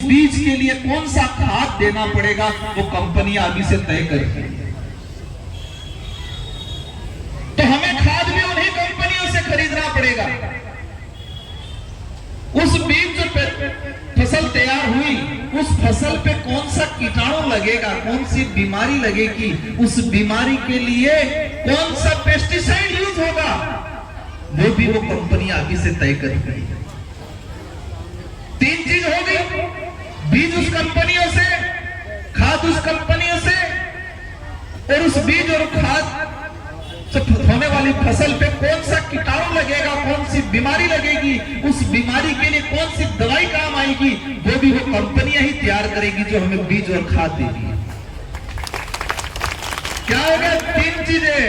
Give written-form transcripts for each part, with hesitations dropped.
बीज के लिए कौन सा खाद देना पड़ेगा वो कंपनियां अभी से तय करेंगी। तो हमें खाद भी उन्हीं कंपनियों से खरीदना पड़ेगा। उस बीज जो फसल तैयार हुई, उस फसल पे कौन सा कीटाणु लगेगा, कौन सी बीमारी लगेगी, उस बीमारी के लिए कौन सा पेस्टिसाइड यूज होगा, वो भी वो कंपनियां अभी से तय करेंगी। 3 चीज हो गई, बीज उस कंपनियों से, खाद उस कंपनियों से, और उस बीज और खाद से होने वाली फसल पे कौन सा कीटाणु लगेगा, कौन सी बीमारी लगेगी, उस बीमारी के लिए कौन सी दवाई काम आएगी, वो भी वो कंपनियां ही तैयार करेगी जो हमें बीज और खाद देगी। क्या होगा? 3 चीजें।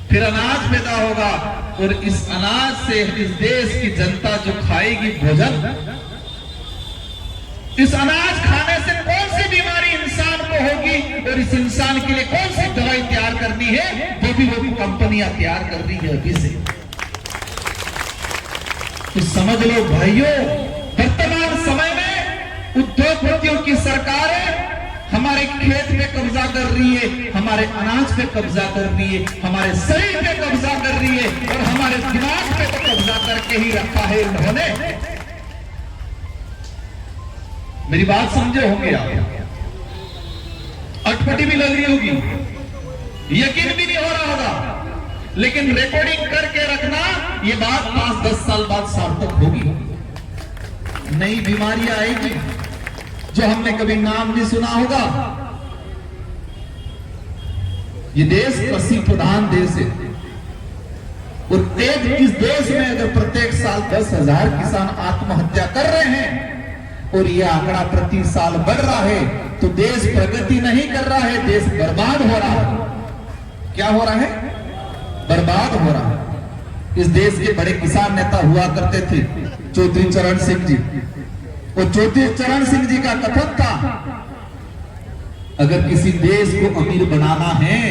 फिर अनाज पैदा होगा, और इस अनाज से इस देश की जनता जो खाएगी भोजन, इस अनाज खाने से कौन सी बीमारी इंसान को होगी और इस इंसान के लिए कौन सी दवाई तैयार करनी है, वो भी कंपनियां तैयार कर रही है अभी से। तो समझ लो भाइयों, वर्तमान समय में उद्योगपतियों की सरकारें हमारे खेत पे कब्जा कर रही है, हमारे अनाज पे कब्जा कर रही है, हमारे शरीर पे कब्जा कर रही है, और हमारे दिमाग पे तो कब्जा करके ही रखा है इन्होंने। मेरी बात समझे होंगे आप? अटपटी भी लग रही होगी, यकीन भी नहीं हो रहा होगा, लेकिन रिकॉर्डिंग करके रखना, ये बात 5-10 साल बाद सार्थक होगी। नई बीमारियां आएगी जो हमने कभी नाम नहीं सुना होगा। ये देश कृषि प्रधान देश है, और इस देश में अगर प्रत्येक साल 10,000 किसान आत्महत्या कर रहे हैं और यह आंकड़ा प्रति साल बढ़ रहा है, तो देश प्रगति नहीं कर रहा है, देश बर्बाद हो रहा है। क्या हो रहा है? बर्बाद हो रहा है। इस देश के बड़े किसान नेता हुआ करते थे चौधरी चरण सिंह जी, और चौधरी चरण सिंह जी का कथन था, अगर किसी देश को अमीर बनाना है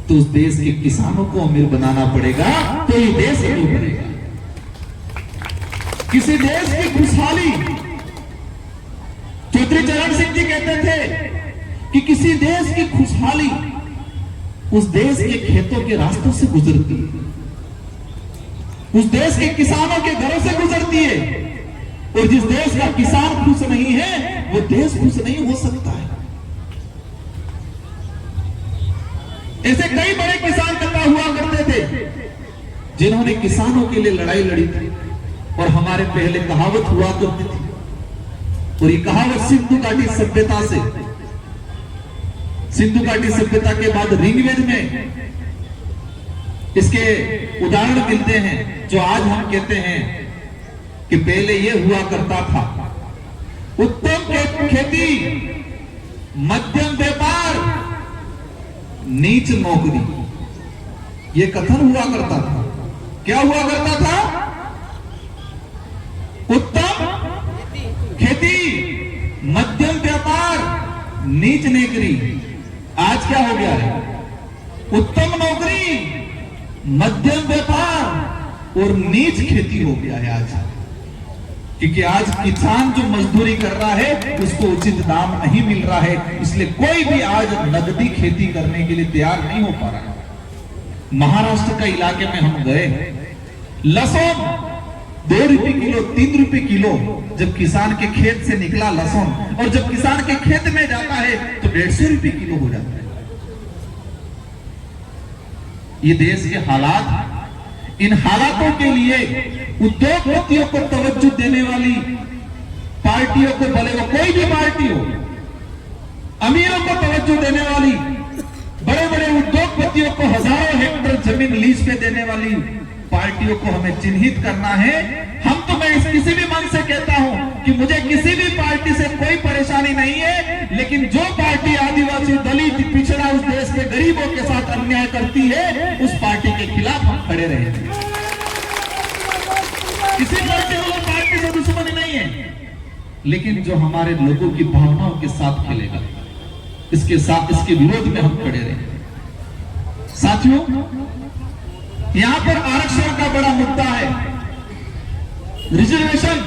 तो उस देश के किसानों को अमीर बनाना पड़ेगा, तो ये देश अमीर बनेगा। किसी देश की खुशहाली, चौधरी चरण सिंह जी कहते थे कि किसी देश की खुशहाली उस देश के खेतों के रास्तों से गुजरती है, उस देश के किसानों के घरों से गुजरती है, और जिस देश का किसान खुश नहीं है वो देश खुश नहीं हो सकता है। ऐसे कई बड़े किसान नेता हुआ करते थे जिन्होंने किसानों के लिए लड़ाई लड़ी थी, और हमारे पहले कहावत हुआ करती थी, और ये कहावत सिंधु घाटी सभ्यता से, सिंधु घाटी सभ्यता के बाद ऋग्वेद में इसके उदाहरण मिलते हैं, जो आज हम कहते हैं कि पहले ये हुआ करता था, उत्तम खेती, मध्यम व्यापार, नीच नौकरी, ये कथन हुआ करता था। क्या हुआ करता था? उत्तम खेती, मध्यम व्यापार, नीच नौकरी। आज क्या हो गया है? उत्तम नौकरी, मध्यम व्यापार और नीच खेती हो गया है आज। क्योंकि आज किसान जो मजदूरी कर रहा है उसको उचित दाम नहीं मिल रहा है, इसलिए कोई भी आज नगदी खेती करने के लिए तैयार नहीं हो पा रहा है। महाराष्ट्र का इलाके में हम गए, लहसुन 2 रुपए किलो, 3 रुपए किलो, जब किसान के खेत से निकला लहसुन, और जब किसान के खेत में जाता है तो 150 रुपए किलो हो जाता है। ये देश के हालात, इन हालातों के लिए उद्योगपतियों को तवज्जो देने वाली पार्टियों को, भले वो कोई भी पार्टी हो, अमीरों को तवज्जो देने वाली, बड़े बड़े उद्योगपतियों को हजारों हेक्टेयर जमीन लीज पे देने वाली पार्टियों को हमें चिन्हित करना है। हम तो, मैं किसी भी मन से कहता हूं कि मुझे किसी भी पार्टी से कोई परेशानी नहीं है, लेकिन जो पार्टी आदिवासी, दलित, पिछड़ा, उस देश के गरीबों के साथ अन्याय करती है, उस पार्टी के खिलाफ हम खड़े रहेंगे। किसी पार्टी वालों पार्टी से दुश्मनी नहीं है, लेकिन जो हमारे लोगों की भावनाओं के साथ खेलेगा, इसके साथ, इसके विरोध में हम खड़े रहेंगे। साथियों, यहां पर आरक्षण का बड़ा मुद्दा है, रिजर्वेशन।